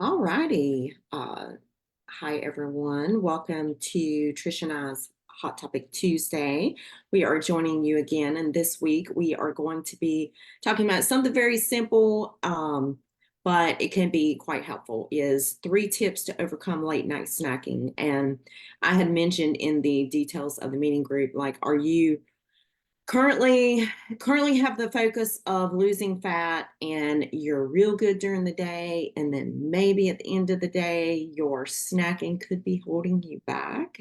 All righty. Hi, everyone. Welcome to Trish and I's Hot Topic Tuesday. We are joining you again, and this week we are going to be talking about something very simple, but it can be quite helpful. Is 3 tips to overcome late night snacking. And I had mentioned in the details of the meeting group, like, are you currently have the focus of losing fat and you're real good during the day, and then maybe at the end of the day your snacking could be holding you back?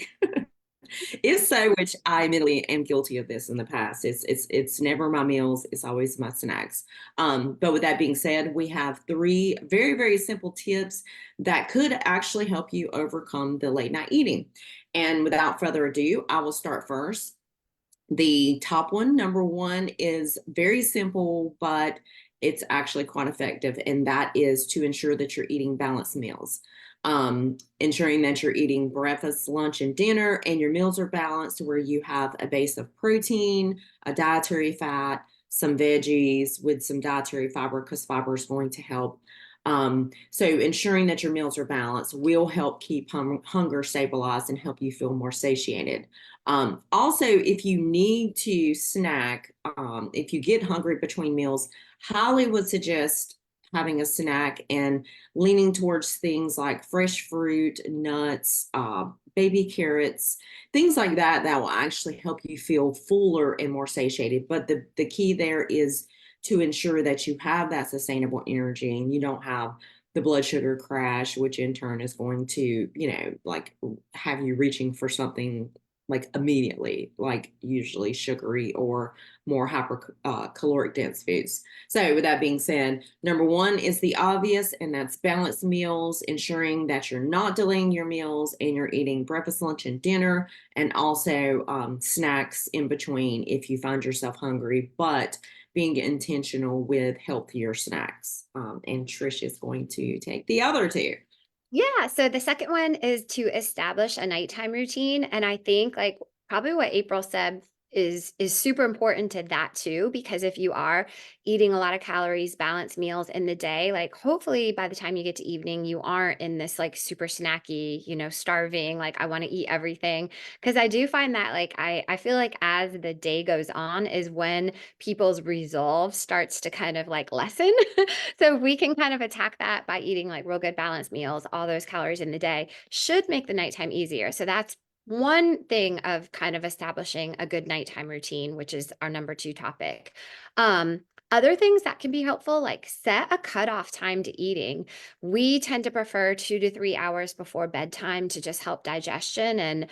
If so, which I admittedly am guilty of this in the past, it's never my meals, it's always my snacks. But with that being said, we have 3 very simple tips that could actually help you overcome the late night eating. And without further ado, I will start first. The top one, number one, is very simple, but it's actually quite effective, and that is to ensure that you're eating balanced meals. Ensuring that you're eating breakfast, lunch, and dinner, and your meals are balanced where you have a base of protein, a dietary fat, some veggies with some dietary fiber, because fiber is going to help. So ensuring that your meals are balanced will help keep hunger stabilized and help you feel more satiated. Also, if you need to snack, if you get hungry between meals, highly would suggest having a snack and leaning towards things like fresh fruit, nuts, baby carrots, things like that, that will actually help you feel fuller and more satiated. But the key there is to ensure that you have that sustainable energy and you don't have the blood sugar crash, which in turn is going to, like have you reaching for something like immediately, like usually sugary or more hyper caloric dense foods. So, with that being said, number one is the obvious, and that's balanced meals, ensuring that you're not delaying your meals and you're eating breakfast, lunch, and dinner, and also snacks in between if you find yourself hungry, but being intentional with healthier snacks. And Trish is going to take the other two. Yeah, so the second one is to establish a nighttime routine, and I think, like, probably what April said is super important to that too, because if you are eating a lot of calories, balanced meals in the day, like, hopefully by the time you get to evening, you aren't in this, like, super snacky, starving, like, I wanna eat everything. Because I do find that, like, I feel like as the day goes on is when people's resolve starts to kind of, like, lessen. So if we can kind of attack that by eating like real good balanced meals, all those calories in the day should make the nighttime easier. So that's one thing of kind of establishing a good nighttime routine, which is our number two topic. Um, Other things that can be helpful, like set a cutoff time to eating. We tend to prefer 2 to 3 hours before bedtime to just help digestion and,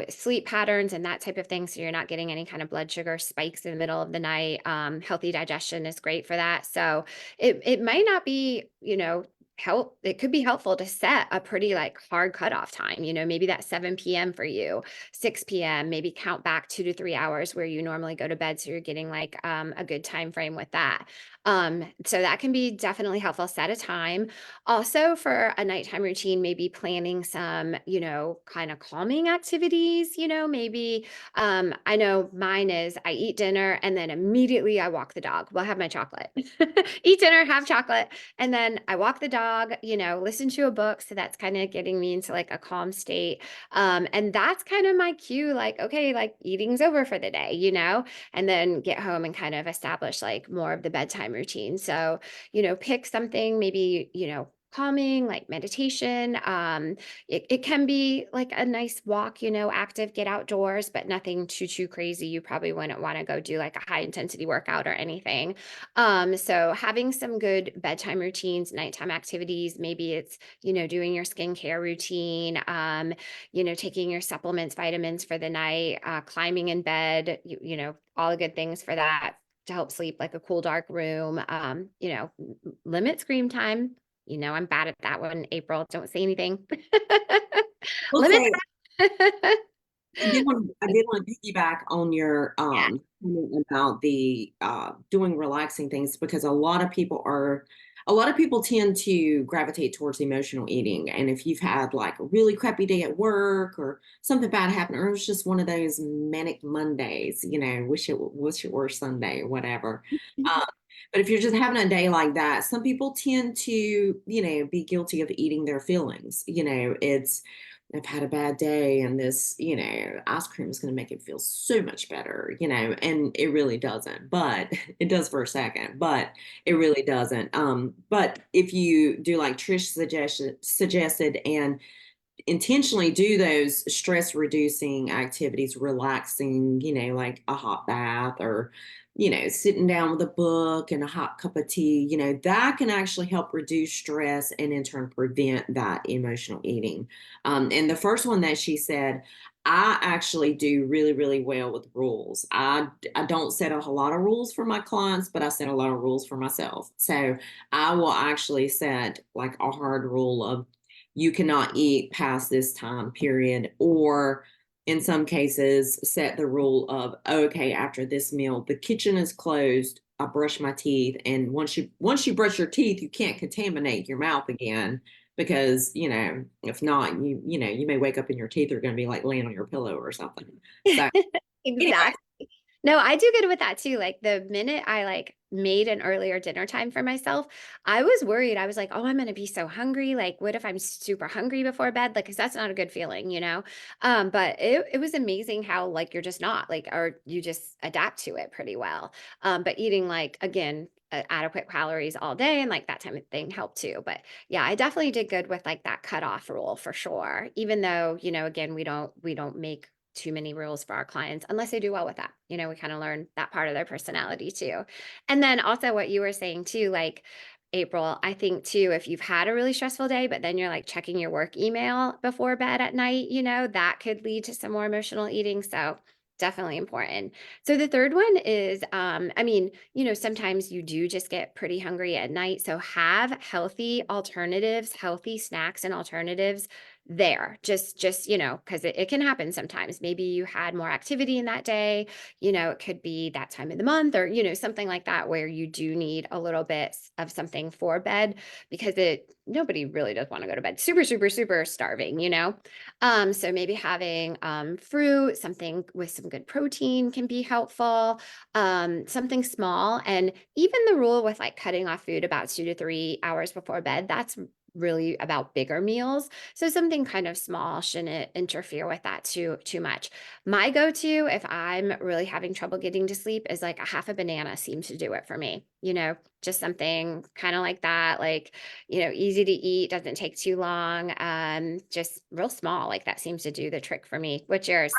sleep patterns and that type of thing. So you're not getting any kind of blood sugar spikes in the middle of the night. Healthy digestion is great for that. So it might not be, it could be helpful to set a pretty like hard cutoff time, maybe that 7 p.m. for you, 6 p.m., maybe count back 2 to 3 hours where you normally go to bed. So you're getting like a good time frame with that. So that can be definitely helpful. Set a time. Also for a nighttime routine, maybe planning some, kind of calming activities, maybe I know mine is I eat dinner and then immediately I walk the dog. Well, I have my chocolate. Eat dinner, have chocolate, and then I walk the dog, listen to a book. So that's kind of getting me into like a calm state. And that's kind of my cue, like, okay, like eating's over for the day, and then get home and kind of establish like more of the bedtime routine. So, pick something maybe, calming like meditation. It can be like a nice walk, active, get outdoors, but nothing too crazy. You probably wouldn't want to go do like a high intensity workout or anything. So having some good bedtime routines, nighttime activities, maybe it's, doing your skincare routine, taking your supplements, vitamins for the night, climbing in bed, all the good things for that to help sleep, like a cool dark room, limit screen time. I'm bad at that one, April. Don't say anything. We'll Limit say that. I did want to piggyback on your Yeah. comment about the doing relaxing things, because a lot of people tend to gravitate towards emotional eating. And if you've had like a really crappy day at work or something bad happened, or it was just one of those manic Mondays, wish it were Sunday or whatever. But if you're just having a day like that, some people tend to, be guilty of eating their feelings. I've had a bad day and this, ice cream is going to make it feel so much better, and it really doesn't. But it does for a second, but it really doesn't. But if you do like Trish suggested and intentionally do those stress reducing activities, relaxing, like a hot bath or, sitting down with a book and a hot cup of tea, that can actually help reduce stress and in turn prevent that emotional eating. And the first one that she said, I actually do really, really well with rules. I don't set a whole lot of rules for my clients, but I set a lot of rules for myself. So I will actually set like a hard rule of you cannot eat past this time period, or in some cases set the rule of, okay, after this meal the kitchen is closed, I brush my teeth, and once you brush your teeth you can't contaminate your mouth again, because if not, you may wake up and your teeth are going to be like laying on your pillow or something. So anyway. Exactly. No, I do good with that too. Like the minute I like made an earlier dinner time for myself, I was worried. I was like, oh, I'm gonna be so hungry. Like, what if I'm super hungry before bed? Like, cause that's not a good feeling, you know? But it was amazing how like you're just not like, or you just adapt to it pretty well. But eating like again, adequate calories all day and like that type of thing helped too. But yeah, I definitely did good with like that cutoff rule for sure. Even though, again, we don't make too many rules for our clients unless they do well with that. We kind of learn that part of their personality too. And then also what you were saying too, like April, I think too, if you've had a really stressful day, but then you're like checking your work email before bed at night, that could lead to some more emotional eating. So definitely important. So the third one is, I mean, sometimes you do just get pretty hungry at night. So have healthy alternatives, healthy snacks and alternatives there, just because it can happen sometimes. Maybe you had more activity in that day, it could be that time of the month, or something like that, where you do need a little bit of something for bed, because nobody really does want to go to bed super super super starving. So maybe having fruit, something with some good protein can be helpful, something small. And even the rule with like cutting off food about 2 to 3 hours before bed, that's really about bigger meals. So something kind of small shouldn't interfere with that too much. My go-to if I'm really having trouble getting to sleep is like a half a banana seems to do it for me. Just something kind of like that, like, easy to eat, doesn't take too long, just real small. Like that seems to do the trick for me. What's yours?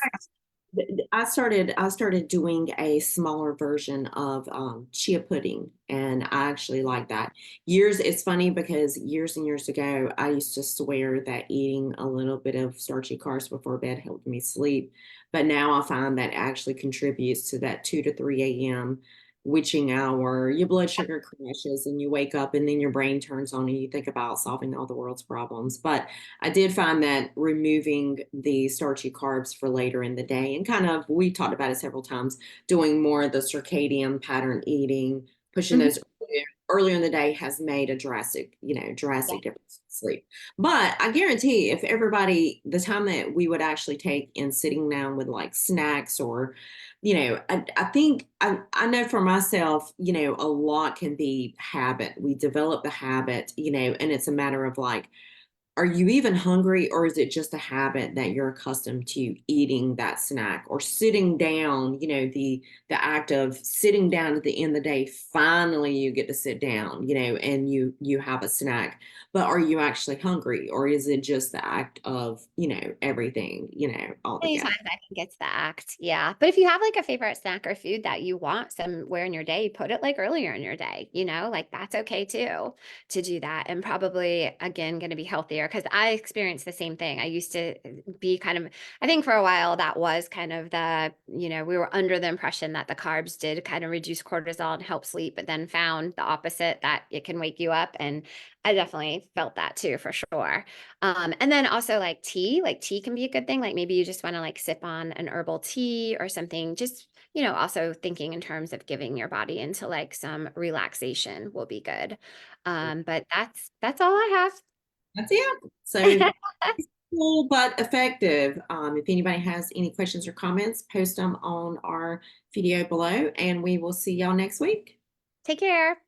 I started doing a smaller version of chia pudding, and I actually like that. It's funny because years and years ago, I used to swear that eating a little bit of starchy carbs before bed helped me sleep. But now I find that actually contributes to that 2 to 3 a.m. witching hour. Your blood sugar crashes and you wake up and then your brain turns on and you think about solving all the world's problems. But I did find that removing the starchy carbs for later in the day, and kind of, we talked about it several times, doing more of the circadian pattern eating, pushing Mhm. those earlier in the day has made a drastic, Yeah. drastic difference in sleep. But I guarantee if everybody, the time that we would actually take in sitting down with like snacks or, I think I know for myself, a lot can be habit. We develop the habit, and it's a matter of like, are you even hungry, or is it just a habit that you're accustomed to eating that snack or sitting down, the act of sitting down at the end of the day, finally you get to sit down, and you have a snack. But are you actually hungry, or is it just the act of, everything, all Many together? times I think it's the act, yeah. But if you have like a favorite snack or food that you want somewhere in your day, put it like earlier in your day, like that's okay too to do that. And probably again going to be healthier, because I experienced the same thing. I used to be kind of, I think for a while that was kind of we were under the impression that the carbs did kind of reduce cortisol and help sleep, but then found the opposite, that it can wake you up. And I definitely felt that too, for sure. And then also like tea can be a good thing. Like maybe you just want to like sip on an herbal tea or something. Just, also thinking in terms of giving your body into like some relaxation will be good. But that's all I That's it. So have. cool but effective. If anybody has any questions or comments, post them on our video below, and we will see y'all next week. Take care.